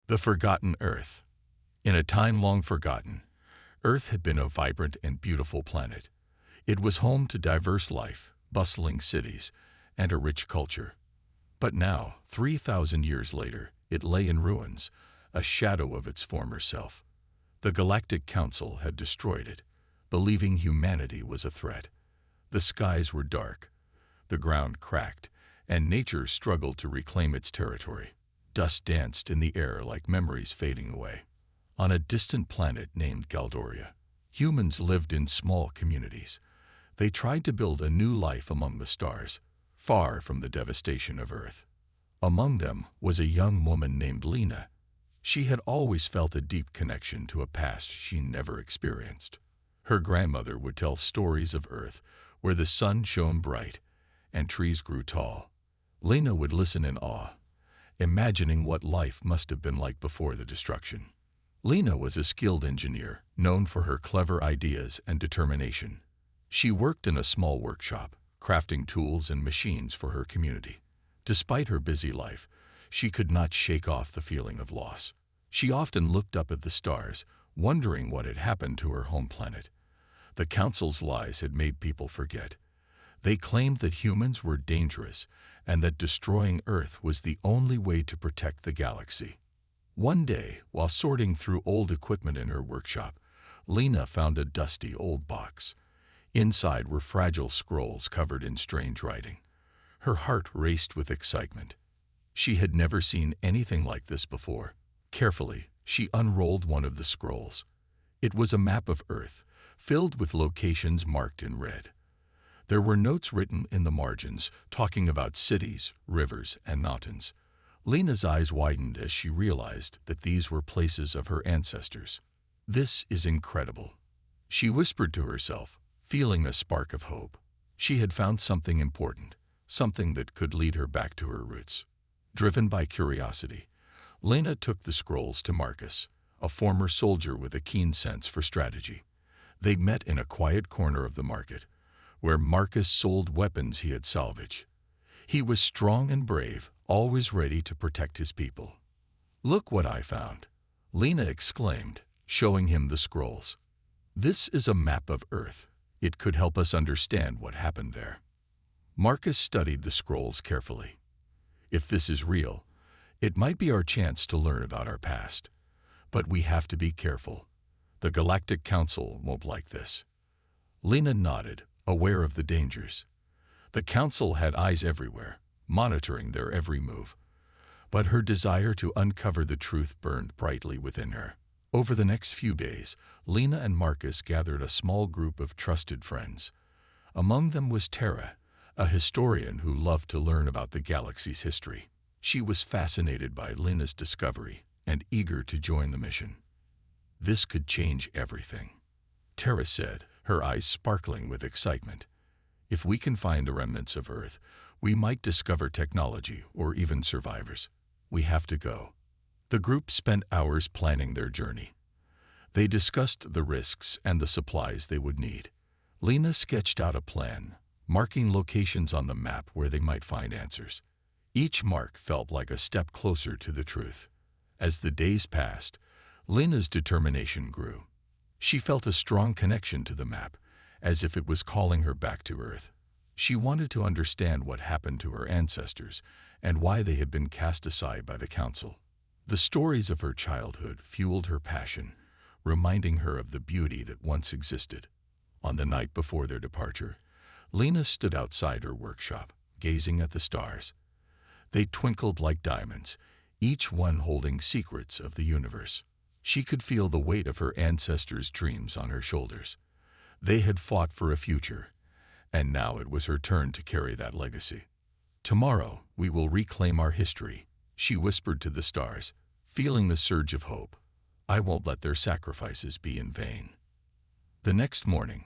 The Forgotten Earth. In a time long forgotten, Earth had been a vibrant and beautiful planet. It was home to diverse life, bustling cities, and a rich culture. But now, 3,000 years later, it lay in ruins, a shadow of its former self. The Galactic Council had destroyed it, believing humanity was a threat. The skies were dark, the ground cracked, and nature struggled to reclaim its territory. Dust danced in the air like memories fading away. On a distant planet named Galdoria, humans lived in small communities. They tried to build a new life among the stars, far from the devastation of Earth. Among them was a young woman named Lena. She had always felt a deep connection to a past she never experienced. Her grandmother would tell stories of Earth, where the sun shone bright and trees grew tall. Lena would listen in awe, imagining what life must have been like before the destruction. Lena was a skilled engineer, known for her clever ideas and determination. She worked in a small workshop, crafting tools and machines for her community. Despite her busy life, she could not shake off the feeling of loss. She often looked up at the stars, wondering what had happened to her home planet. The Council's lies had made people forget. They claimed that humans were dangerous and that destroying Earth was the only way to protect the galaxy. One day, while sorting through old equipment in her workshop, Lena found a dusty old box. Inside were fragile scrolls covered in strange writing. Her heart raced with excitement. She had never seen anything like this before. Carefully, she unrolled one of the scrolls. It was a map of Earth, filled with locations marked in red. There were notes written in the margins, talking about cities, rivers, and mountains. Lena's eyes widened as she realized that these were places of her ancestors. "This is incredible," she whispered to herself, feeling a spark of hope. She had found something important, something that could lead her back to her roots. Driven by curiosity, Lena took the scrolls to Marcus, a former soldier with a keen sense for strategy. They met in a quiet corner of the market, where Marcus sold weapons he had salvaged. He was strong and brave, always ready to protect his people. "Look what I found," Lena exclaimed, showing him the scrolls. "This is a map of Earth. It could help us understand what happened there." Marcus studied the scrolls carefully. "If this is real, it might be our chance to learn about our past. But we have to be careful. The Galactic Council won't like this." Lena nodded, aware of the dangers. The Council had eyes everywhere, monitoring their every move. But her desire to uncover the truth burned brightly within her. Over the next few days, Lena and Marcus gathered a small group of trusted friends. Among them was Tara, a historian who loved to learn about the galaxy's history. She was fascinated by Lena's discovery and eager to join the mission. "This could change everything," Tara said, her eyes sparkling with excitement. "If we can find the remnants of Earth, we might discover technology or even survivors. We have to go." The group spent hours planning their journey. They discussed the risks and the supplies they would need. Lena sketched out a plan, marking locations on the map where they might find answers. Each mark felt like a step closer to the truth. As the days passed, Lena's determination grew. She felt a strong connection to the map, as if it was calling her back to Earth. She wanted to understand what happened to her ancestors and why they had been cast aside by the Council. The stories of her childhood fueled her passion, reminding her of the beauty that once existed. On the night before their departure, Lena stood outside her workshop, gazing at the stars. They twinkled like diamonds, each one holding secrets of the universe. She could feel the weight of her ancestors' dreams on her shoulders. They had fought for a future, and now it was her turn to carry that legacy. "Tomorrow, we will reclaim our history," she whispered to the stars, feeling the surge of hope. "I won't let their sacrifices be in vain." The next morning,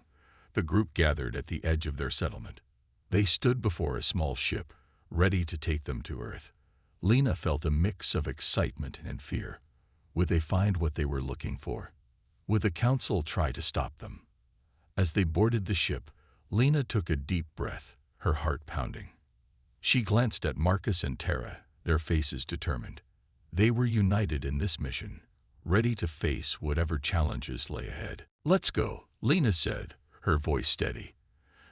the group gathered at the edge of their settlement. They stood before a small ship, ready to take them to Earth. Lena felt a mix of excitement and fear. Would they find what they were looking for? Would the Council try to stop them? As they boarded the ship, Lena took a deep breath, her heart pounding. She glanced at Marcus and Tara, their faces determined. They were united in this mission, ready to face whatever challenges lay ahead. "Let's go," Lena said, her voice steady.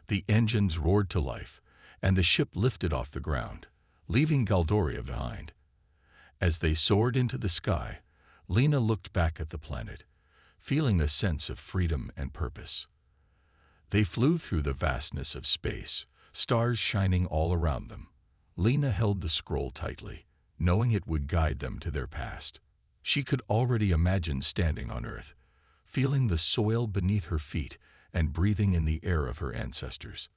The engines roared to life, and the ship lifted off the ground, leaving Galdoria behind. As they soared into the sky, Lena looked back at the planet, feeling a sense of freedom and purpose. They flew through the vastness of space, stars shining all around them. Lena held the scroll tightly, knowing it would guide them to their past. She could already imagine standing on Earth, feeling the soil beneath her feet and breathing in the air of her ancestors.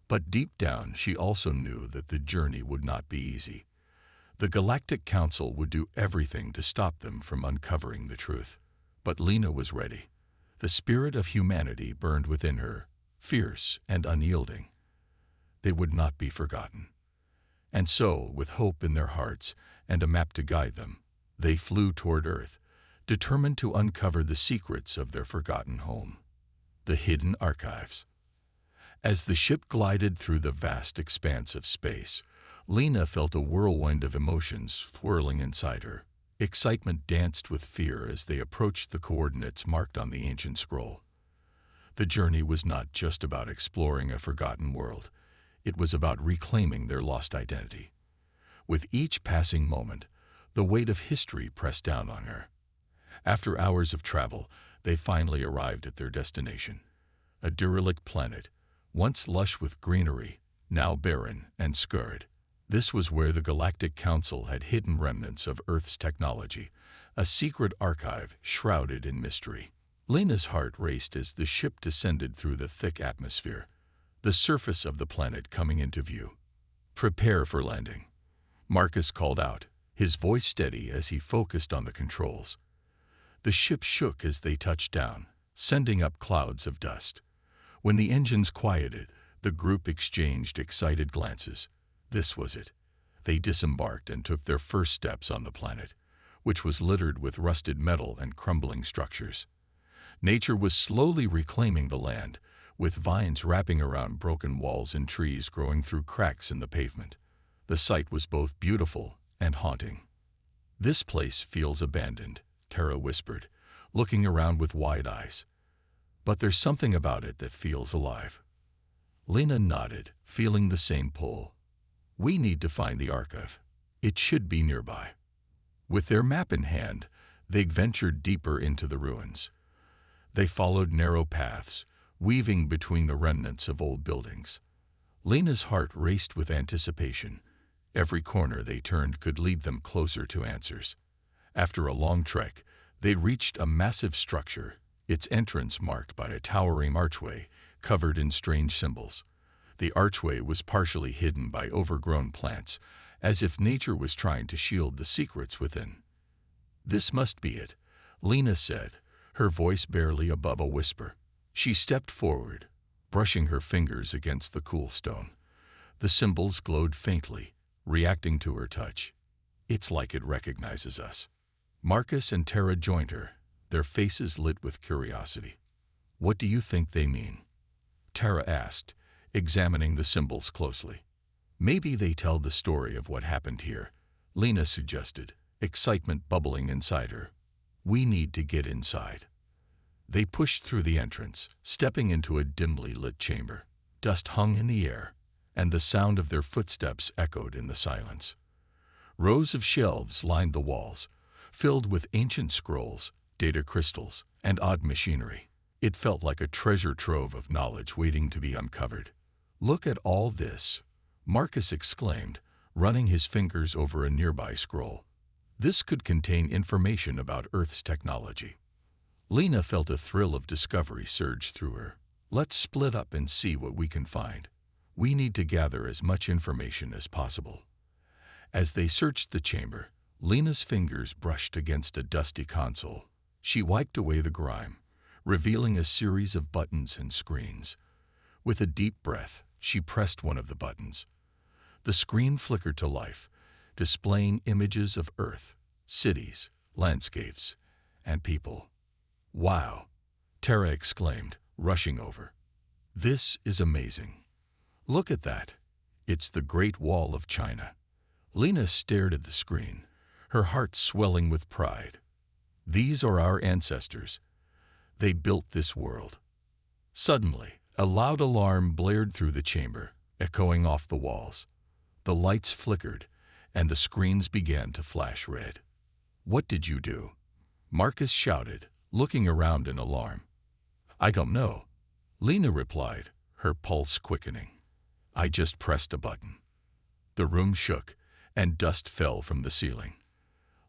But deep down, she also knew that the journey would not be easy. The Galactic Council would do everything to stop them from uncovering the truth. But Lena was ready. The spirit of humanity burned within her, fierce and unyielding. They would not be forgotten. And so, with hope in their hearts and a map to guide them, they flew toward Earth, determined to uncover the secrets of their forgotten home. The hidden archives. As the ship glided through the vast expanse of space, Lena felt a whirlwind of emotions swirling inside her. Excitement danced with fear as they approached the coordinates marked on the ancient scroll. The journey was not just about exploring a forgotten world. It was about reclaiming their lost identity. With each passing moment, the weight of history pressed down on her. After hours of travel, they finally arrived at their destination, a derelict planet, once lush with greenery, now barren and scarred. This was where the Galactic Council had hidden remnants of Earth's technology, a secret archive shrouded in mystery. Lena's heart raced as the ship descended through the thick atmosphere, the surface of the planet coming into view. "Prepare for landing," Marcus called out, his voice steady as he focused on the controls. The ship shook as they touched down, sending up clouds of dust. When the engines quieted, the group exchanged excited glances. This was it. They disembarked and took their first steps on the planet, which was littered with rusted metal and crumbling structures. Nature was slowly reclaiming the land, with vines wrapping around broken walls and trees growing through cracks in the pavement. The sight was both beautiful and haunting. "This place feels abandoned," Tara whispered, looking around with wide eyes. "But there's something about it that feels alive." Lena nodded, feeling the same pull. "We need to find the archive. It should be nearby." With their map in hand, they ventured deeper into the ruins. They followed narrow paths, weaving between the remnants of old buildings. Lena's heart raced with anticipation. Every corner they turned could lead them closer to answers. After a long trek, they reached a massive structure, its entrance marked by a towering archway covered in strange symbols. The archway was partially hidden by overgrown plants, as if nature was trying to shield the secrets within. "This must be it," Lena said, her voice barely above a whisper. She stepped forward, brushing her fingers against the cool stone. The symbols glowed faintly, reacting to her touch. "It's like it recognizes us." Marcus and Tara joined her, their faces lit with curiosity. "What do you think they mean?" Tara asked, examining the symbols closely. "Maybe they tell the story of what happened here," Lena suggested, excitement bubbling inside her. "We need to get inside." They pushed through the entrance, stepping into a dimly lit chamber. Dust hung in the air, and the sound of their footsteps echoed in the silence. Rows of shelves lined the walls, filled with ancient scrolls, data crystals, and odd machinery. It felt like a treasure trove of knowledge waiting to be uncovered. "Look at all this," Marcus exclaimed, running his fingers over a nearby scroll. This could contain information about Earth's technology. Lena felt a thrill of discovery surge through her. "Let's split up and see what we can find. We need to gather as much information as possible." As they searched the chamber, Lena's fingers brushed against a dusty console. She wiped away the grime, revealing a series of buttons and screens. With a deep breath, she pressed one of the buttons. The screen flickered to life, displaying images of Earth, cities, landscapes, and people. "Wow!" Tara exclaimed, rushing over. "This is amazing. Look at that. It's the Great Wall of China." Lena stared at the screen, her heart swelling with pride. These are our ancestors. They built this world. Suddenly, a loud alarm blared through the chamber, echoing off the walls. The lights flickered, and the screens began to flash red. "What did you do?" Marcus shouted, looking around in alarm. "I don't know," Lena replied, her pulse quickening. "I just pressed a button." The room shook, and dust fell from the ceiling.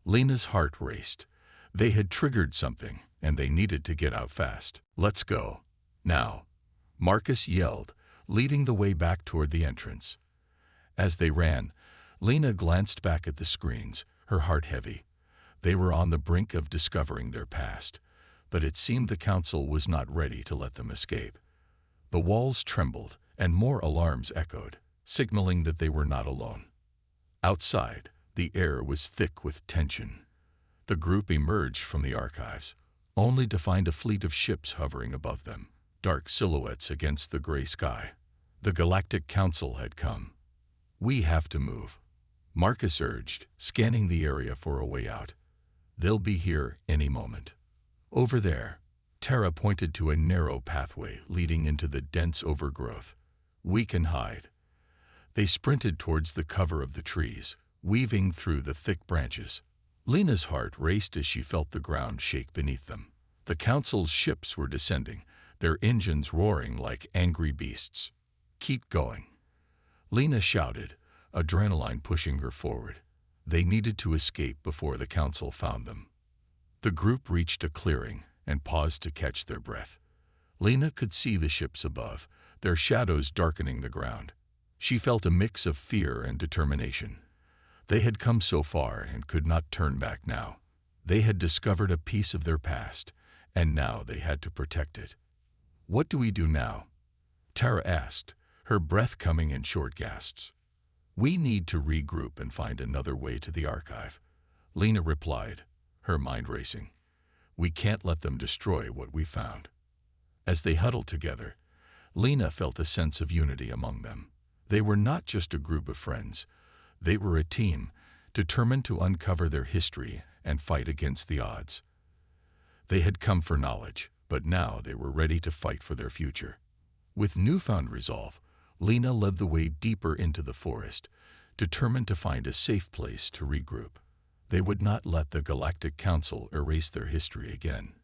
Lena's heart raced. They had triggered something, and they needed to get out fast. "Let's go. Now," Marcus yelled, leading the way back toward the entrance. As they ran, Lena glanced back at the screens, her heart heavy. They were on the brink of discovering their past, but it seemed the council was not ready to let them escape. The walls trembled, and more alarms echoed, signaling that they were not alone. Outside, the air was thick with tension. The group emerged from the archives, only to find a fleet of ships hovering above them, dark silhouettes against the gray sky. The Galactic Council had come. "We have to move," Marcus urged, scanning the area for a way out. "They'll be here any moment." Over there, Tara pointed to a narrow pathway leading into the dense overgrowth. "We can hide." They sprinted towards the cover of the trees, weaving through the thick branches. Lena's heart raced as she felt the ground shake beneath them. The council's ships were descending, their engines roaring like angry beasts. "Keep going," Lena shouted, adrenaline pushing her forward. They needed to escape before the council found them. The group reached a clearing and paused to catch their breath. Lena could see the ships above, their shadows darkening the ground. She felt a mix of fear and determination. They had come so far and could not turn back now. They had discovered a piece of their past, and now they had to protect it. "What do we do now?" Tara asked, her breath coming in short gasps. "We need to regroup and find another way to the archive," Lena replied, her mind racing. "We can't let them destroy what we found." As they huddled together, Lena felt a sense of unity among them. They were not just a group of friends. They were a team, determined to uncover their history and fight against the odds. They had come for knowledge, but now they were ready to fight for their future. With newfound resolve, Lena led the way deeper into the forest, determined to find a safe place to regroup. They would not let the Galactic Council erase their history again.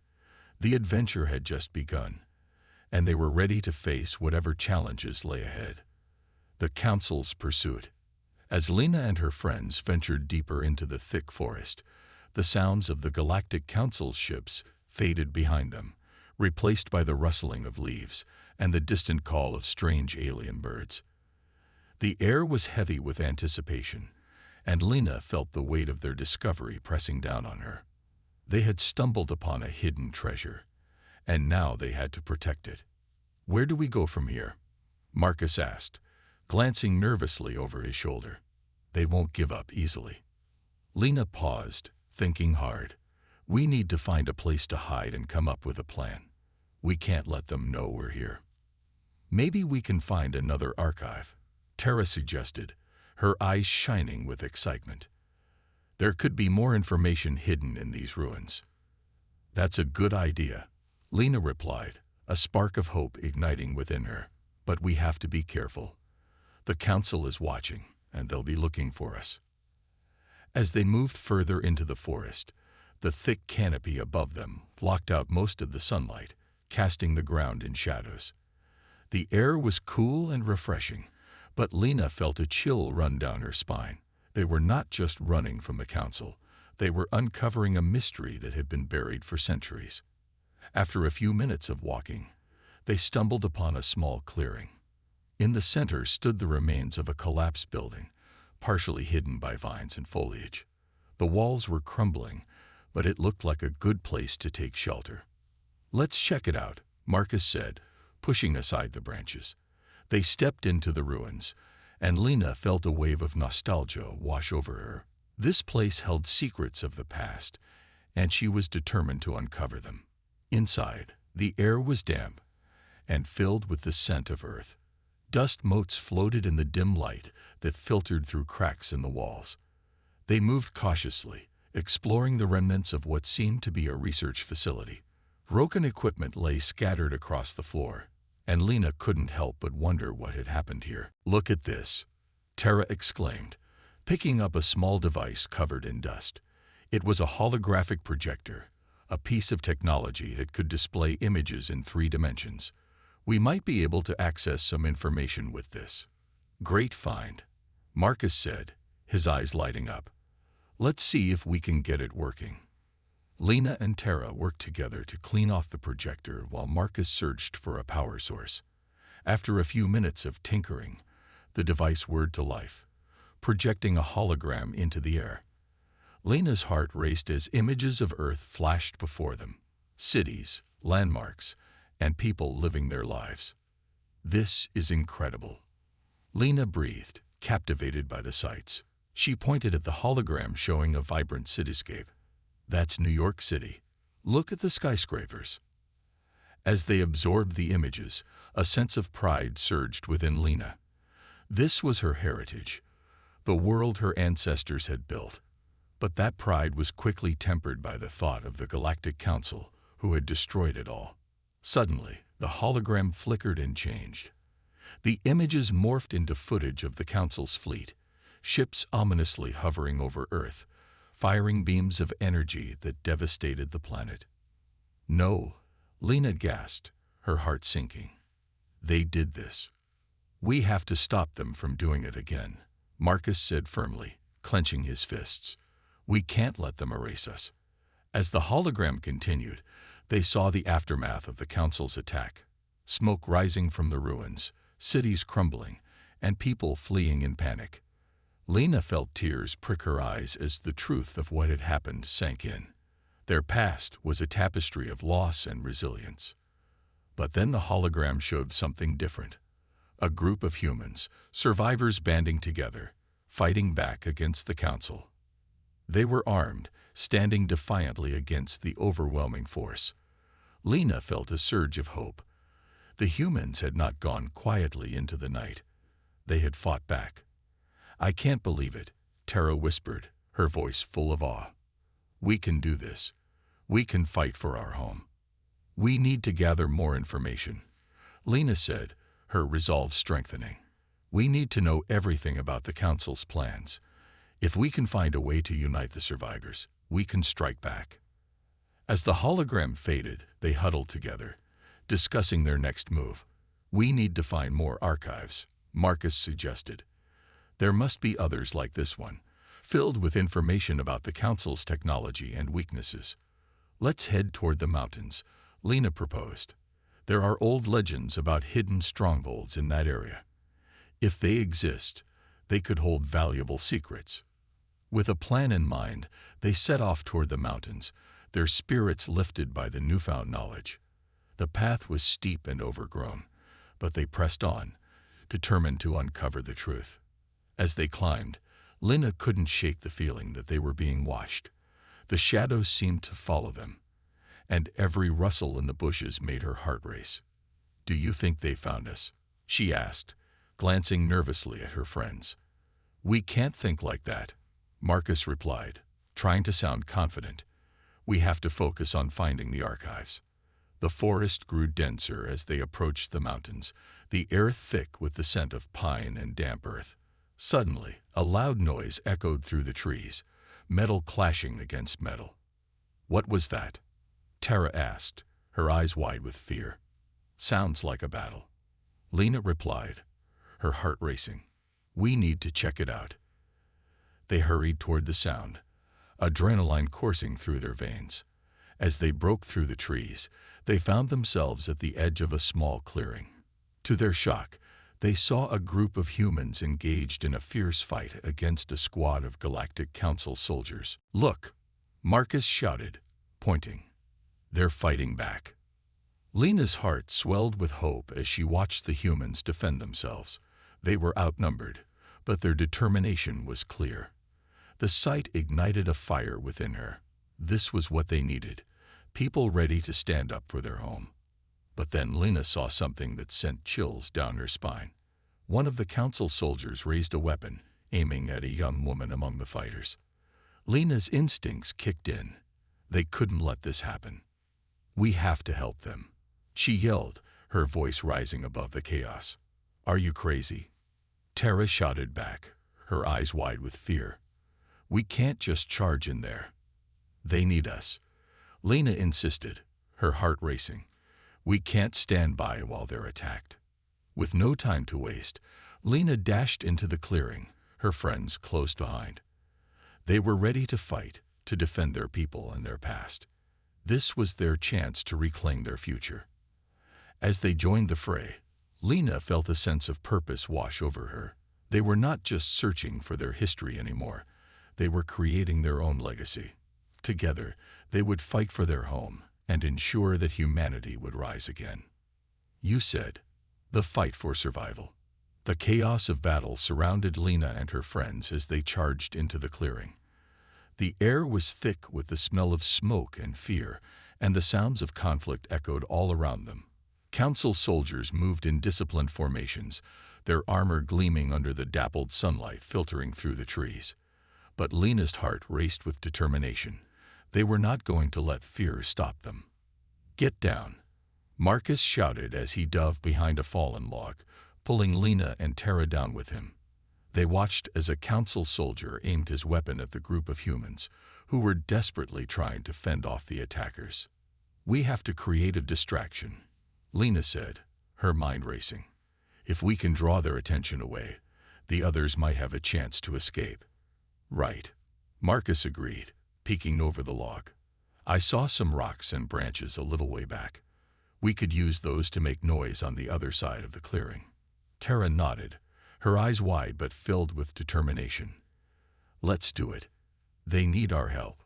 The adventure had just begun, and they were ready to face whatever challenges lay ahead. The Council's pursuit. As Lena and her friends ventured deeper into the thick forest, the sounds of the Galactic Council's ships faded behind them, replaced by the rustling of leaves and the distant call of strange alien birds. The air was heavy with anticipation, and Lena felt the weight of their discovery pressing down on her. They had stumbled upon a hidden treasure, and now they had to protect it. "Where do we go from here?" Marcus asked, glancing nervously over his shoulder. "They won't give up easily." Lena paused, thinking hard. "We need to find a place to hide and come up with a plan. We can't let them know we're here." "Maybe we can find another archive," Tara suggested, her eyes shining with excitement. "There could be more information hidden in these ruins." "That's a good idea," Lena replied, a spark of hope igniting within her. "But we have to be careful. The council is watching, and they'll be looking for us." As they moved further into the forest, the thick canopy above them blocked out most of the sunlight, casting the ground in shadows. The air was cool and refreshing, but Lena felt a chill run down her spine. They were not just running from the council. They were uncovering a mystery that had been buried for centuries. After a few minutes of walking, they stumbled upon a small clearing. In the center stood the remains of a collapsed building, partially hidden by vines and foliage. The walls were crumbling, but it looked like a good place to take shelter. "Let's check it out," Marcus said, pushing aside the branches. They stepped into the ruins, and Lena felt a wave of nostalgia wash over her. This place held secrets of the past, and she was determined to uncover them. Inside, the air was damp and filled with the scent of earth. Dust motes floated in the dim light that filtered through cracks in the walls. They moved cautiously, exploring the remnants of what seemed to be a research facility. Broken equipment lay scattered across the floor, and Lena couldn't help but wonder what had happened here. "Look at this," Tara exclaimed, picking up a small device covered in dust. It was a holographic projector, a piece of technology that could display images in 3 dimensions. "We might be able to access some information with this." "Great find," Marcus said, his eyes lighting up. "Let's see if we can get it working." Lena and Tara worked together to clean off the projector while Marcus searched for a power source. After a few minutes of tinkering, the device whirred to life, projecting a hologram into the air. Lena's heart raced as images of Earth flashed before them: cities, landmarks, and people living their lives. "This is incredible," Lena breathed, captivated by the sights. She pointed at the hologram showing a vibrant cityscape. "That's New York City. Look at the skyscrapers." As they absorbed the images, a sense of pride surged within Lena. This was her heritage, the world her ancestors had built. But that pride was quickly tempered by the thought of the Galactic Council, who had destroyed it all. Suddenly, the hologram flickered and changed. The images morphed into footage of the Council's fleet, ships ominously hovering over Earth, firing beams of energy that devastated the planet. "No," Lena gasped, her heart sinking. "They did this. We have to stop them from doing it again," Marcus said firmly, clenching his fists. "We can't let them erase us." As the hologram continued, they saw the aftermath of the Council's attack: smoke rising from the ruins, cities crumbling, and people fleeing in panic. Lena felt tears prick her eyes as the truth of what had happened sank in. Their past was a tapestry of loss and resilience. But then the hologram showed something different. A group of humans, survivors banding together, fighting back against the Council. They were armed, standing defiantly against the overwhelming force. Lena felt a surge of hope. The humans had not gone quietly into the night. They had fought back. "I can't believe it," Tara whispered, her voice full of awe. "We can do this. We can fight for our home." "We need to gather more information," Lena said, her resolve strengthening. "We need to know everything about the Council's plans. If we can find a way to unite the survivors, we can strike back." As the hologram faded, they huddled together, discussing their next move. "We need to find more archives," Marcus suggested. "There must be others like this one, filled with information about the Council's technology and weaknesses." "Let's head toward the mountains," Lena proposed. "There are old legends about hidden strongholds in that area. If they exist, they could hold valuable secrets." With a plan in mind, they set off toward the mountains, their spirits lifted by the newfound knowledge. The path was steep and overgrown, but they pressed on, determined to uncover the truth. As they climbed, Lena couldn't shake the feeling that they were being watched. The shadows seemed to follow them, and every rustle in the bushes made her heart race. "Do you think they found us?" she asked, glancing nervously at her friends. "We can't think like that," Marcus replied, trying to sound confident. "We have to focus on finding the archives." The forest grew denser as they approached the mountains, the air thick with the scent of pine and damp earth. Suddenly, a loud noise echoed through the trees, metal clashing against metal. "What was that?" Tara asked, her eyes wide with fear. "Sounds like a battle," Lena replied, her heart racing. "We need to check it out." They hurried toward the sound, adrenaline coursing through their veins. As they broke through the trees, they found themselves at the edge of a small clearing. To their shock, they saw a group of humans engaged in a fierce fight against a squad of Galactic Council soldiers. "Look!" Marcus shouted, pointing. "They're fighting back." Lena's heart swelled with hope as she watched the humans defend themselves. They were outnumbered, but their determination was clear. The sight ignited a fire within her. This was what they needed, people ready to stand up for their home. But then Lena saw something that sent chills down her spine. One of the Council soldiers raised a weapon, aiming at a young woman among the fighters. Lena's instincts kicked in. They couldn't let this happen. "We have to help them," she yelled, her voice rising above the chaos. "Are you crazy?" Tara shouted back, her eyes wide with fear. "We can't just charge in there. They need us." Lena insisted, her heart racing. "We can't stand by while they're attacked." With no time to waste, Lena dashed into the clearing, her friends close behind. They were ready to fight, to defend their people and their past. This was their chance to reclaim their future. As they joined the fray, Lena felt a sense of purpose wash over her. They were not just searching for their history anymore. They were creating their own legacy. Together, they would fight for their home and ensure that humanity would rise again. You said, the fight for survival. The chaos of battle surrounded Lena and her friends as they charged into the clearing. The air was thick with the smell of smoke and fear, and the sounds of conflict echoed all around them. Council soldiers moved in disciplined formations, their armor gleaming under the dappled sunlight filtering through the trees. But Lena's heart raced with determination. They were not going to let fear stop them. "Get down," Marcus shouted as he dove behind a fallen log, pulling Lena and Tara down with him. They watched as a council soldier aimed his weapon at the group of humans, who were desperately trying to fend off the attackers. "We have to create a distraction," Lena said, her mind racing. "If we can draw their attention away, the others might have a chance to escape." "Right," Marcus agreed, peeking over the log. "I saw some rocks and branches a little way back. We could use those to make noise on the other side of the clearing." Tara nodded, her eyes wide but filled with determination. "Let's do it. They need our help."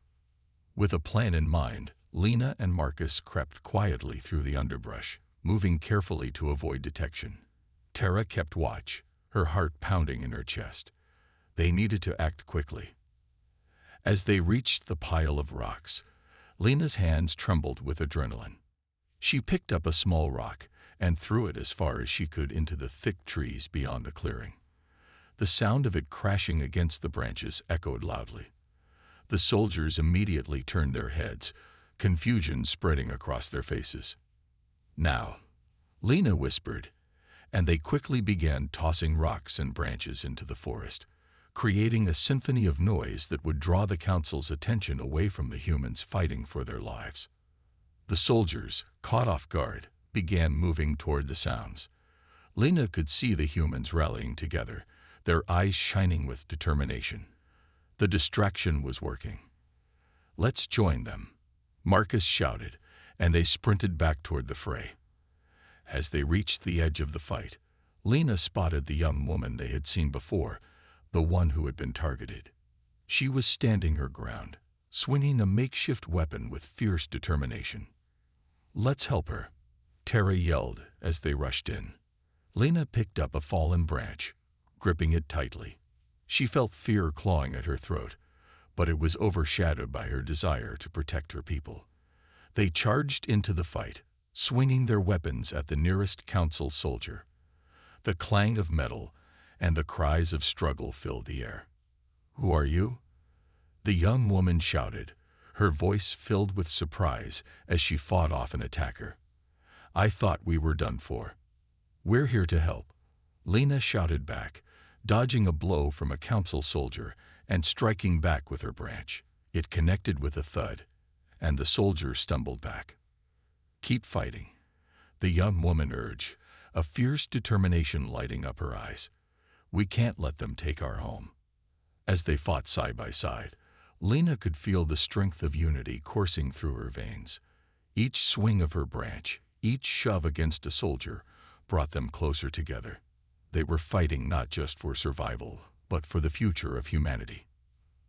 With a plan in mind, Lena and Marcus crept quietly through the underbrush, moving carefully to avoid detection. Tara kept watch, her heart pounding in her chest. They needed to act quickly. As they reached the pile of rocks, Lena's hands trembled with adrenaline. She picked up a small rock and threw it as far as she could into the thick trees beyond the clearing. The sound of it crashing against the branches echoed loudly. The soldiers immediately turned their heads, confusion spreading across their faces. "Now," Lena whispered, and they quickly began tossing rocks and branches into the forest, creating a symphony of noise that would draw the council's attention away from the humans fighting for their lives. The soldiers, caught off guard, began moving toward the sounds. Lena could see the humans rallying together, their eyes shining with determination. The distraction was working. "Let's join them," Marcus shouted, and they sprinted back toward the fray. As they reached the edge of the fight, Lena spotted the young woman they had seen before, the one who had been targeted. She was standing her ground, swinging a makeshift weapon with fierce determination. "Let's help her," Tara yelled as they rushed in. Lena picked up a fallen branch, gripping it tightly. She felt fear clawing at her throat, but it was overshadowed by her desire to protect her people. They charged into the fight, swinging their weapons at the nearest council soldier. The clang of metal and the cries of struggle filled the air. "Who are you?" the young woman shouted, her voice filled with surprise as she fought off an attacker. "I thought we were done for." "We're here to help," Lena shouted back, dodging a blow from a council soldier and striking back with her branch. It connected with a thud, and the soldier stumbled back. "Keep fighting," the young woman urged, a fierce determination lighting up her eyes. "We can't let them take our home." As they fought side by side, Lena could feel the strength of unity coursing through her veins. Each swing of her branch, each shove against a soldier, brought them closer together. They were fighting not just for survival, but for the future of humanity.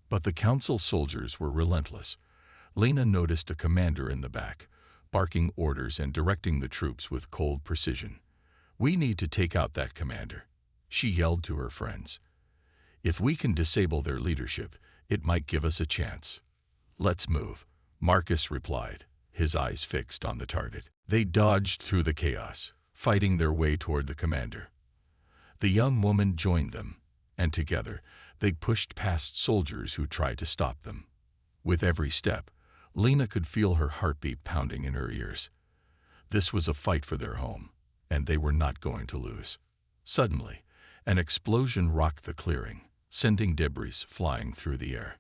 But the council soldiers were relentless. Lena noticed a commander in the back, barking orders and directing the troops with cold precision. "We need to take out that commander," she yelled to her friends. "If we can disable their leadership, it might give us a chance." "Let's move," Marcus replied, his eyes fixed on the target. They dodged through the chaos, fighting their way toward the commander. The young woman joined them, and together They pushed past soldiers who tried to stop them. With every step, Lena could feel her heartbeat pounding in her ears. This was a fight for their home, and they were not going to lose. Suddenly, an explosion rocked the clearing, sending debris flying through the air.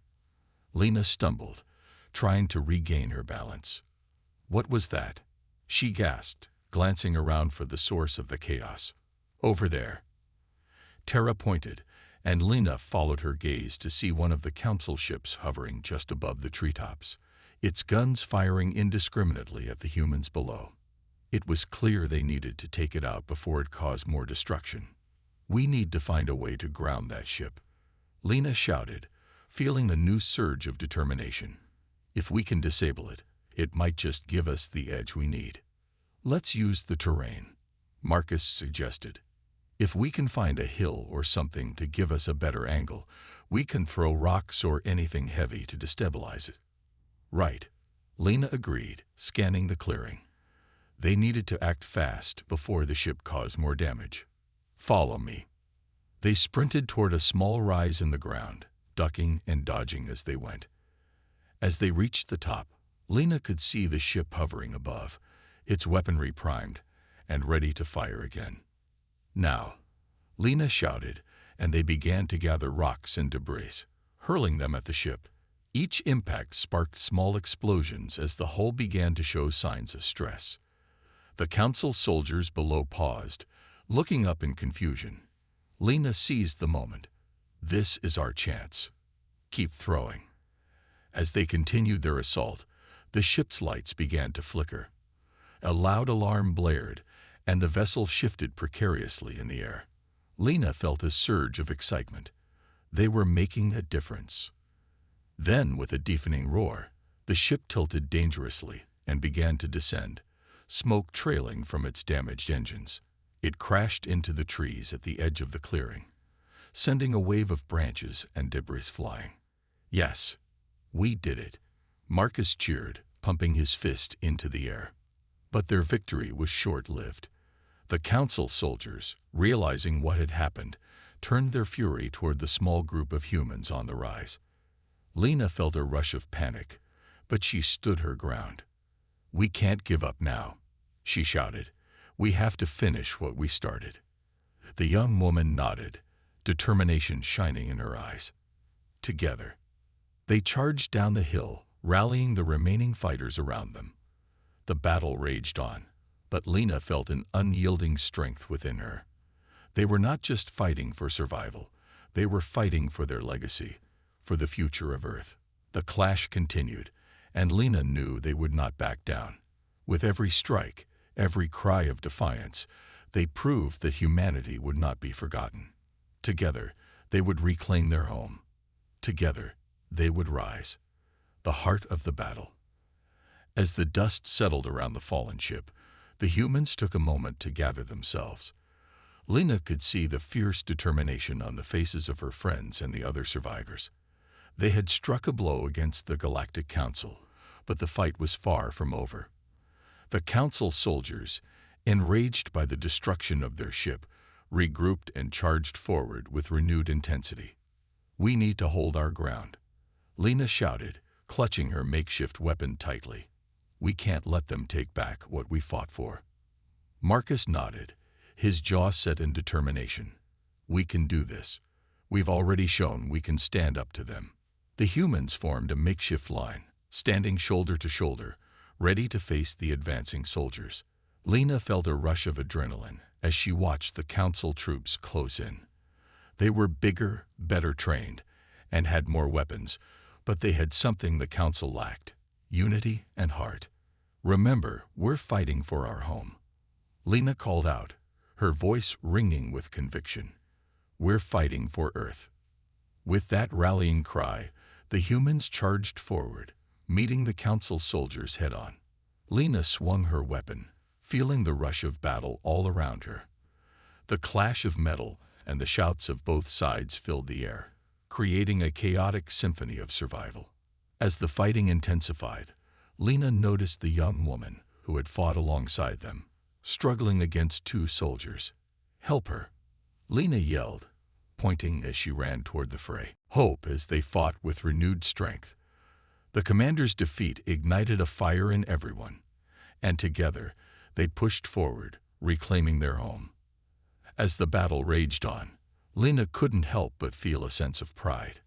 Lena stumbled, trying to regain her balance. What was that? She gasped, glancing around for the source of the chaos. Over there. Tara pointed, and Lena followed her gaze to see one of the council ships hovering just above the treetops, its guns firing indiscriminately at the humans below. It was clear they needed to take it out before it caused more destruction. We need to find a way to ground that ship, Lena shouted, feeling a new surge of determination. If we can disable it, it might just give us the edge we need. Let's use the terrain, Marcus suggested. If we can find a hill or something to give us a better angle, we can throw rocks or anything heavy to destabilize it. Right, Lena agreed, scanning the clearing. They needed to act fast before the ship caused more damage. Follow me. They sprinted toward a small rise in the ground, ducking and dodging as they went. As they reached the top, Lena could see the ship hovering above, its weaponry primed and ready to fire again. Now, Lena shouted, and they began to gather rocks and debris, hurling them at the ship. Each impact sparked small explosions as the hull began to show signs of stress. The council soldiers below paused, looking up in confusion. Lena seized the moment. This is our chance. Keep throwing. As they continued their assault, the ship's lights began to flicker. A loud alarm blared, and the vessel shifted precariously in the air. Lena felt a surge of excitement. They were making a difference. Then, with a deafening roar, the ship tilted dangerously and began to descend, smoke trailing from its damaged engines. It crashed into the trees at the edge of the clearing, sending a wave of branches and debris flying. Yes, we did it, Marcus cheered, pumping his fist into the air. But their victory was short-lived. The council soldiers, realizing what had happened, turned their fury toward the small group of humans on the rise. Lena felt a rush of panic, but she stood her ground. We can't give up now, she shouted. We have to finish what we started. The young woman nodded, determination shining in her eyes. Together, they charged down the hill, rallying the remaining fighters around them. The battle raged on, but Lena felt an unyielding strength within her. They were not just fighting for survival, they were fighting for their legacy, for the future of Earth. The clash continued, and Lena knew they would not back down. With every strike, every cry of defiance, they proved that humanity would not be forgotten. Together, they would reclaim their home. Together, they would rise. The heart of the battle. As the dust settled around the fallen ship, the humans took a moment to gather themselves. Lena could see the fierce determination on the faces of her friends and the other survivors. They had struck a blow against the Galactic Council, but the fight was far from over. The Council soldiers, enraged by the destruction of their ship, regrouped and charged forward with renewed intensity. We need to hold our ground, Lena shouted, clutching her makeshift weapon tightly. We can't let them take back what we fought for. Marcus nodded, his jaw set in determination. We can do this. We've already shown we can stand up to them. The humans formed a makeshift line, standing shoulder to shoulder, ready to face the advancing soldiers. Lena felt a rush of adrenaline as she watched the council troops close in. They were bigger, better trained, and had more weapons, but they had something the council lacked: unity and heart. Remember, we're fighting for our home, Lena called out, her voice ringing with conviction. We're fighting for Earth. With that rallying cry, the humans charged forward, meeting the council soldiers head-on. Lena swung her weapon, feeling the rush of battle all around her. The clash of metal and the shouts of both sides filled the air, creating a chaotic symphony of survival. As the fighting intensified, Lena noticed the young woman who had fought alongside them, struggling against two soldiers. Help her, Lena yelled, pointing as she ran toward the fray. Hope as they fought with renewed strength. The commander's defeat ignited a fire in everyone, and together they pushed forward, reclaiming their home. As the battle raged on, Lena couldn't help but feel a sense of pride.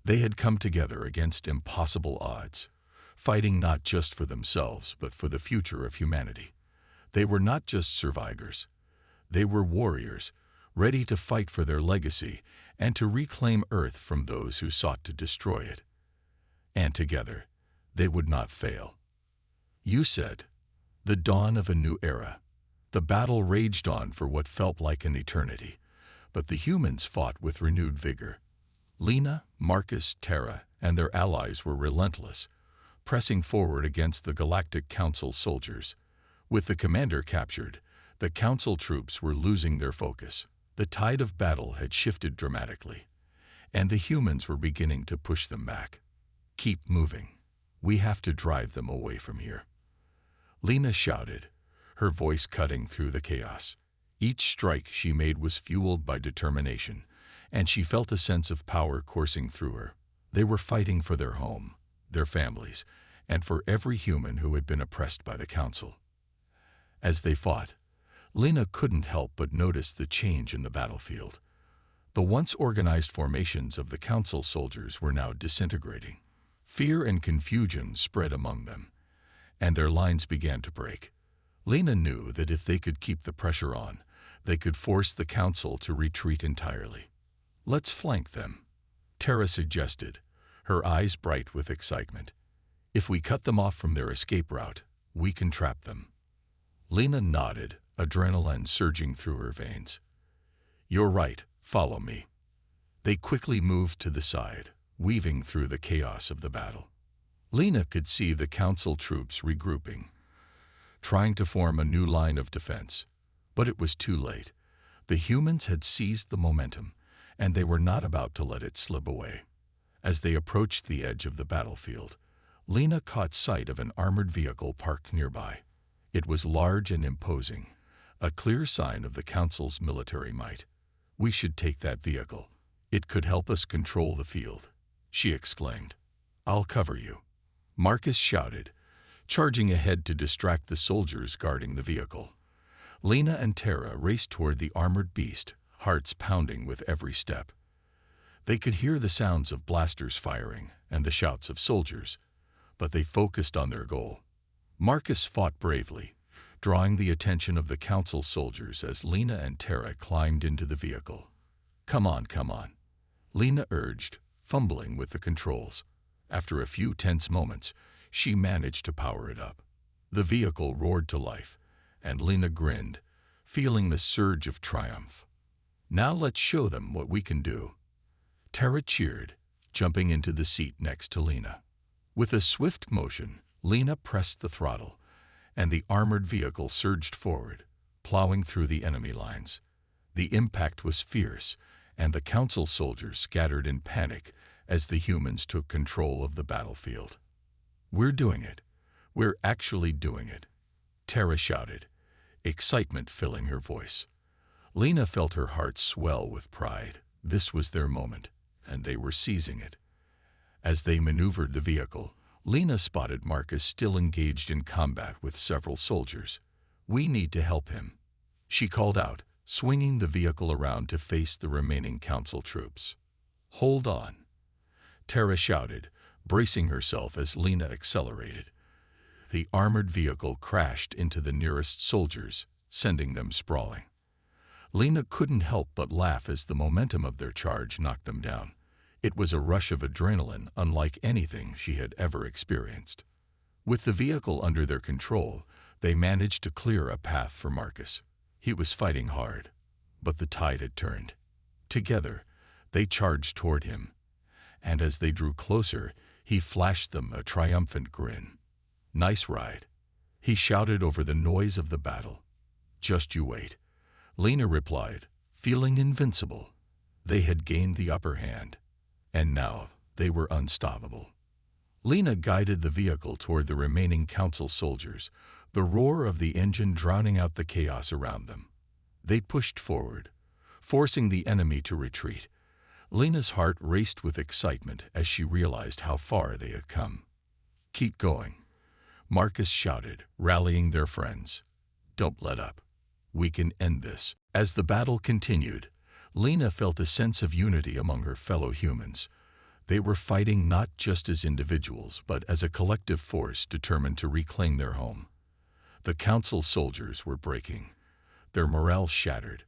They had come together against impossible odds, fighting not just for themselves but for the future of humanity. They were not just survivors. They were warriors, ready to fight for their legacy and to reclaim Earth from those who sought to destroy it. And together, they would not fail. You said, the dawn of a new era. The battle raged on for what felt like an eternity, but the humans fought with renewed vigor. Lena, Marcus, Terra, and their allies were relentless, pressing forward against the Galactic Council soldiers. With the commander captured, the Council troops were losing their focus. The tide of battle had shifted dramatically, and the humans were beginning to push them back. Keep moving. We have to drive them away from here. Lena shouted, her voice cutting through the chaos. Each strike she made was fueled by determination, and she felt a sense of power coursing through her. They were fighting for their home, their families, and for every human who had been oppressed by the Council. As they fought, Lena couldn't help but notice the change in the battlefield. The once organized formations of the Council soldiers were now disintegrating. Fear and confusion spread among them, and their lines began to break. Lena knew that if they could keep the pressure on, they could force the Council to retreat entirely. Let's flank them, Terra suggested, her eyes bright with excitement. If we cut them off from their escape route, we can trap them. Lena nodded, adrenaline surging through her veins. You're right, follow me. They quickly moved to the side, weaving through the chaos of the battle. Lena could see the Council troops regrouping, trying to form a new line of defense. But it was too late. The humans had seized the momentum, and they were not about to let it slip away. As they approached the edge of the battlefield, Lena caught sight of an armored vehicle parked nearby. It was large and imposing, a clear sign of the Council's military might. We should take that vehicle. It could help us control the field, she exclaimed. I'll cover you, Marcus shouted, charging ahead to distract the soldiers guarding the vehicle. Lena and Terra raced toward the armored beast, hearts pounding with every step. They could hear the sounds of blasters firing and the shouts of soldiers, but they focused on their goal. Marcus fought bravely, drawing the attention of the Council soldiers as Lena and Terra climbed into the vehicle. Come on, Lena urged, fumbling with the controls. After a few tense moments, she managed to power it up. The vehicle roared to life, and Lena grinned, feeling the surge of triumph. Now let's show them what we can do. Terra cheered, jumping into the seat next to Lena. With a swift motion, Lena pressed the throttle, and the armored vehicle surged forward, plowing through the enemy lines. The impact was fierce, and the Council soldiers scattered in panic as the humans took control of the battlefield. We're doing it. We're actually doing it, Terra shouted, excitement filling her voice. Lena felt her heart swell with pride. This was their moment, and they were seizing it. As they maneuvered the vehicle, Lena spotted Marcus still engaged in combat with several soldiers. We need to help him, she called out, swinging the vehicle around to face the remaining Council troops. Hold on, Terra shouted, bracing herself as Lena accelerated. The armored vehicle crashed into the nearest soldiers, sending them sprawling. Lena couldn't help but laugh as the momentum of their charge knocked them down. It was a rush of adrenaline unlike anything she had ever experienced. With the vehicle under their control, they managed to clear a path for Marcus. He was fighting hard, but the tide had turned. Together, they charged toward him, and as they drew closer, he flashed them a triumphant grin. Nice ride, he shouted over the noise of the battle. Just you wait, Lena replied, feeling invincible. They had gained the upper hand, and now they were unstoppable. Lena guided the vehicle toward the remaining Council soldiers, the roar of the engine drowning out the chaos around them. They pushed forward, forcing the enemy to retreat. Lena's heart raced with excitement as she realized how far they had come. "Keep going," Marcus shouted, rallying their friends. "Don't let up. We can end this." As the battle continued, Lena felt a sense of unity among her fellow humans. They were fighting not just as individuals, but as a collective force determined to reclaim their home. The Council soldiers were breaking, their morale shattered,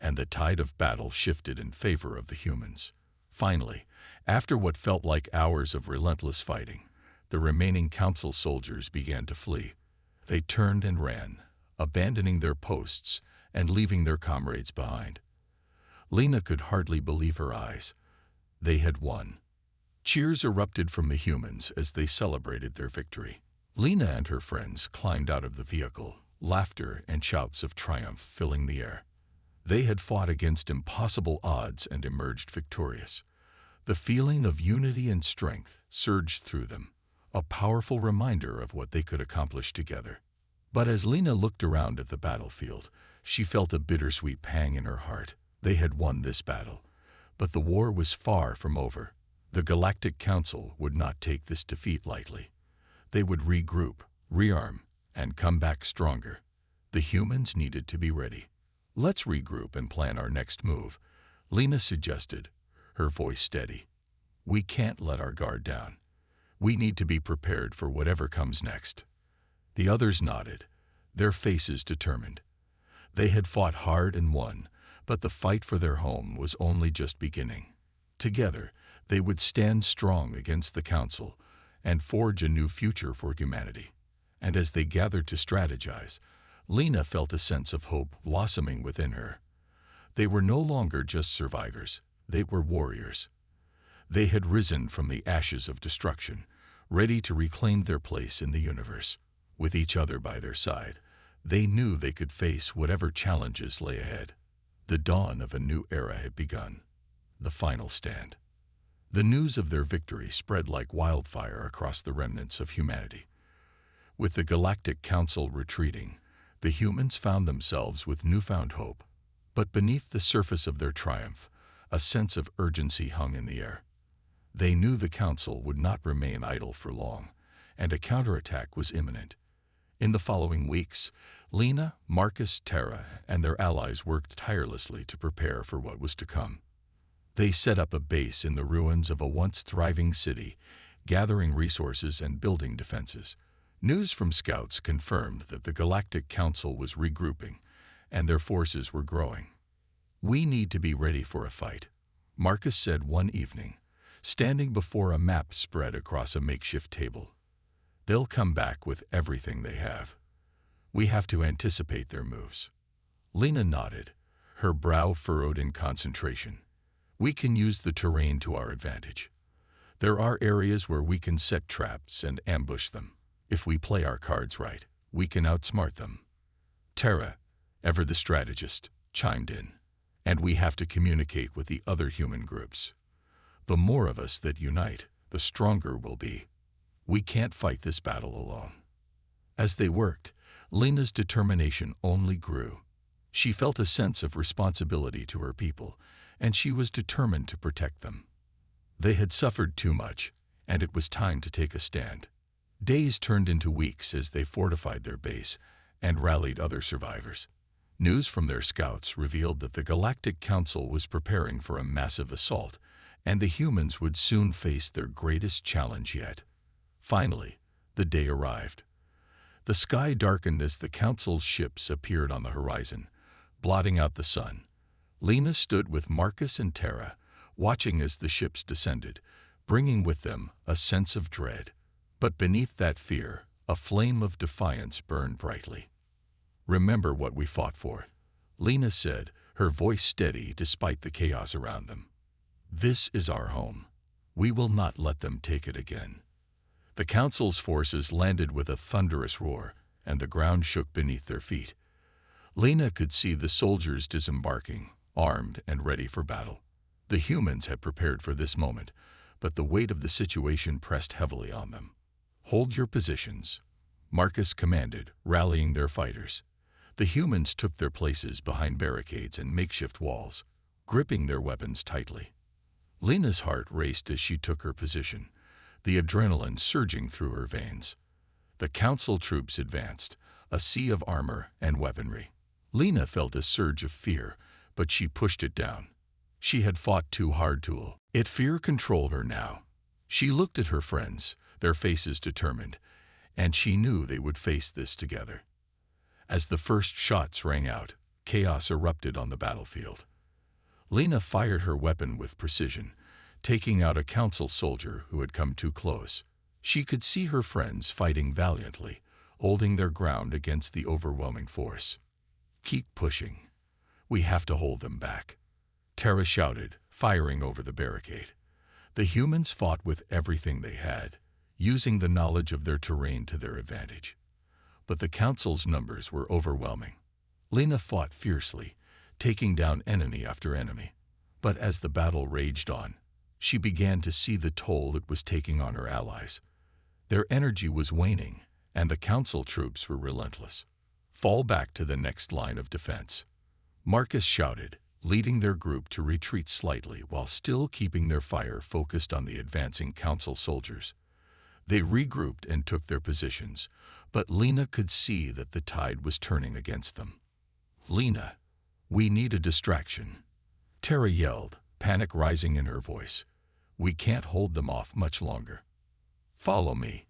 and the tide of battle shifted in favor of the humans. Finally, after what felt like hours of relentless fighting, the remaining Council soldiers began to flee. They turned and ran, abandoning their posts and leaving their comrades behind. Lena could hardly believe her eyes. They had won. Cheers erupted from the humans as they celebrated their victory. Lena and her friends climbed out of the vehicle, laughter and shouts of triumph filling the air. They had fought against impossible odds and emerged victorious. The feeling of unity and strength surged through them, a powerful reminder of what they could accomplish together. But as Lena looked around at the battlefield, she felt a bittersweet pang in her heart. They had won this battle, but the war was far from over. The Galactic Council would not take this defeat lightly. They would regroup, rearm, and come back stronger. The humans needed to be ready. "Let's regroup and plan our next move," Lena suggested, her voice steady. "We can't let our guard down. We need to be prepared for whatever comes next." The others nodded, their faces determined. They had fought hard and won, but the fight for their home was only just beginning. Together, they would stand strong against the Council and forge a new future for humanity. And as they gathered to strategize, Lena felt a sense of hope blossoming within her. They were no longer just survivors, they were warriors. They had risen from the ashes of destruction, ready to reclaim their place in the universe. With each other by their side, they knew they could face whatever challenges lay ahead. The dawn of a new era had begun. The final stand. The news of their victory spread like wildfire across the remnants of humanity. With the Galactic Council retreating, the humans found themselves with newfound hope. But beneath the surface of their triumph, a sense of urgency hung in the air. They knew the Council would not remain idle for long, and a counterattack was imminent. In the following weeks, Lena, Marcus, Tara, and their allies worked tirelessly to prepare for what was to come. They set up a base in the ruins of a once thriving city, gathering resources and building defenses. News from scouts confirmed that the Galactic Council was regrouping, and their forces were growing. "We need to be ready for a fight," Marcus said one evening, standing before a map spread across a makeshift table. "They'll come back with everything they have. We have to anticipate their moves." Lena nodded, her brow furrowed in concentration. "We can use the terrain to our advantage. There are areas where we can set traps and ambush them. If we play our cards right, we can outsmart them." Tara, ever the strategist, chimed in. "And we have to communicate with the other human groups. The more of us that unite, the stronger we'll be. We can't fight this battle alone." As they worked, Lena's determination only grew. She felt a sense of responsibility to her people, and she was determined to protect them. They had suffered too much, and it was time to take a stand. Days turned into weeks as they fortified their base and rallied other survivors. News from their scouts revealed that the Galactic Council was preparing for a massive assault, and the humans would soon face their greatest challenge yet. Finally, the day arrived. The sky darkened as the Council's ships appeared on the horizon, blotting out the sun. Lena stood with Marcus and Tara, watching as the ships descended, bringing with them a sense of dread. But beneath that fear, a flame of defiance burned brightly. "Remember what we fought for," Lena said, her voice steady despite the chaos around them. "This is our home. We will not let them take it again." The Council's forces landed with a thunderous roar, and the ground shook beneath their feet. Lena could see the soldiers disembarking, armed and ready for battle. The humans had prepared for this moment, but the weight of the situation pressed heavily on them. "Hold your positions," Marcus commanded, rallying their fighters. The humans took their places behind barricades and makeshift walls, gripping their weapons tightly. Lena's heart raced as she took her position, the adrenaline surging through her veins. The council troops advanced, a sea of armor and weaponry. Lena felt a surge of fear, but she pushed it down. She had fought too hard to. Fear controlled her now. She looked at her friends, their faces determined, and she knew they would face this together. As the first shots rang out, chaos erupted on the battlefield. Lena fired her weapon with precision, taking out a council soldier who had come too close. She could see her friends fighting valiantly, holding their ground against the overwhelming force. "Keep pushing. We have to hold them back," Tara shouted, firing over the barricade. The humans fought with everything they had, using the knowledge of their terrain to their advantage. But the council's numbers were overwhelming. Lena fought fiercely, taking down enemy after enemy. But as the battle raged on, she began to see the toll it was taking on her allies. Their energy was waning, and the council troops were relentless. "Fall back to the next line of defense," Marcus shouted, leading their group to retreat slightly while still keeping their fire focused on the advancing council soldiers. They regrouped and took their positions, but Lena could see that the tide was turning against them. "Lena, we need a distraction," Tara yelled, panic rising in her voice. "We can't hold them off much longer." "Follow me,"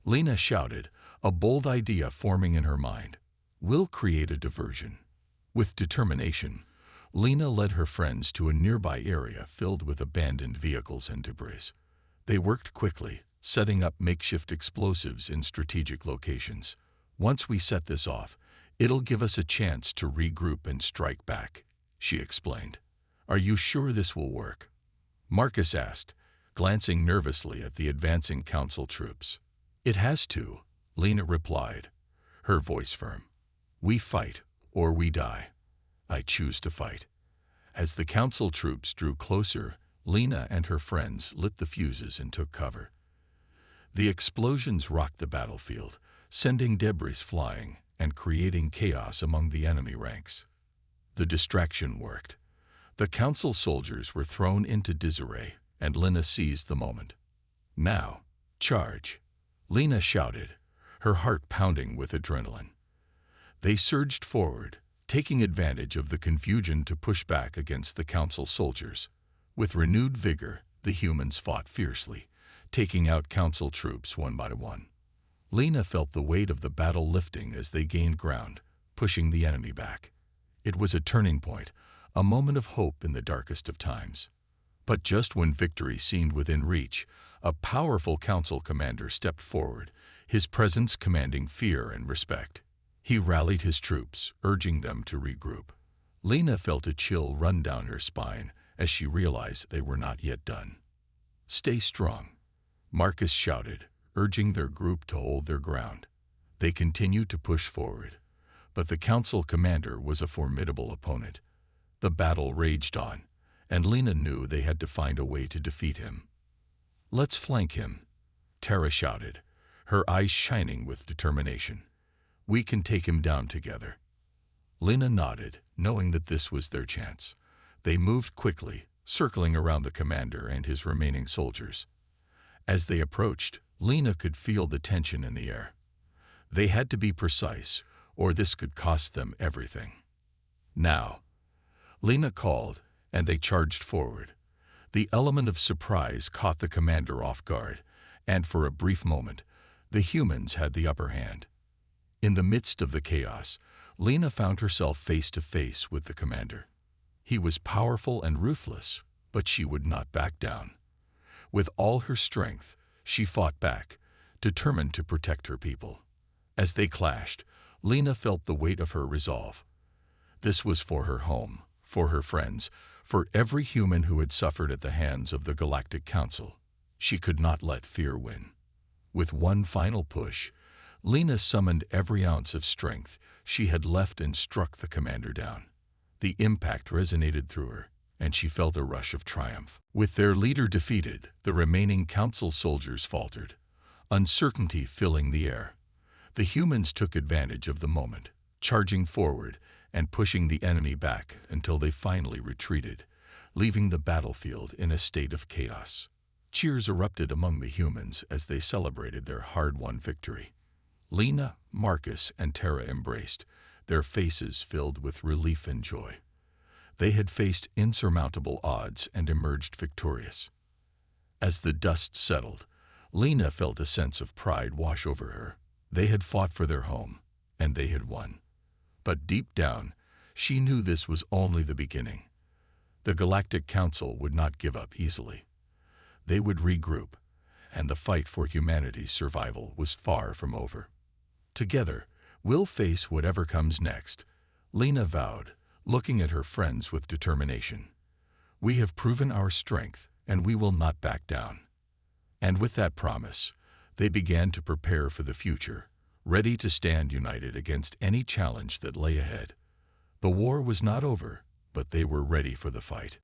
Lena shouted, a bold idea forming in her mind. "We'll create a diversion." With determination, Lena led her friends to a nearby area filled with abandoned vehicles and debris. They worked quickly, setting up makeshift explosives in strategic locations. "Once we set this off, it'll give us a chance to regroup and strike back," she explained. "Are you sure this will work?" Marcus asked, glancing nervously at the advancing council troops. "It has to," Lena replied, her voice firm. "We fight, or we die. I choose to fight." As the council troops drew closer, Lena and her friends lit the fuses and took cover. The explosions rocked the battlefield, sending debris flying and creating chaos among the enemy ranks. The distraction worked. The council soldiers were thrown into disarray, and Lena seized the moment. "Now, charge," Lena shouted, her heart pounding with adrenaline. They surged forward, taking advantage of the confusion to push back against the council soldiers. With renewed vigor, the humans fought fiercely, taking out council troops one by one. Lena felt the weight of the battle lifting as they gained ground, pushing the enemy back. It was a turning point, a moment of hope in the darkest of times. But just when victory seemed within reach, a powerful council commander stepped forward, his presence commanding fear and respect. He rallied his troops, urging them to regroup. Lena felt a chill run down her spine as she realized they were not yet done. "Stay strong," Marcus shouted, urging their group to hold their ground. They continued to push forward, but the council commander was a formidable opponent. The battle raged on, and Lena knew they had to find a way to defeat him. "Let's flank him," Tara shouted, her eyes shining with determination. "We can take him down together." Lena nodded, knowing that this was their chance. They moved quickly, circling around the commander and his remaining soldiers. As they approached, Lena could feel the tension in the air. They had to be precise, or this could cost them everything. "Now," Lena called, and they charged forward. The element of surprise caught the commander off guard, and for a brief moment, the humans had the upper hand. In the midst of the chaos, Lena found herself face to face with the commander. He was powerful and ruthless, but she would not back down. With all her strength, she fought back, determined to protect her people. As they clashed, Lena felt the weight of her resolve. This was for her home, for her friends, for every human who had suffered at the hands of the Galactic Council. She could not let fear win. With one final push, Lena summoned every ounce of strength she had left and struck the commander down. The impact resonated through her, and she felt a rush of triumph. With their leader defeated, the remaining council soldiers faltered, uncertainty filling the air. The humans took advantage of the moment, charging forward and pushing the enemy back until they finally retreated, leaving the battlefield in a state of chaos. Cheers erupted among the humans as they celebrated their hard-won victory. Lena, Marcus, and Tara embraced, their faces filled with relief and joy. They had faced insurmountable odds and emerged victorious. As the dust settled, Lena felt a sense of pride wash over her. They had fought for their home, and they had won. But deep down, she knew this was only the beginning. The Galactic Council would not give up easily. They would regroup, and the fight for humanity's survival was far from over. Together, we'll face whatever comes next, Lena vowed, looking at her friends with determination. We have proven our strength, and we will not back down. And with that promise, they began to prepare for the future, ready to stand united against any challenge that lay ahead. The war was not over, but they were ready for the fight.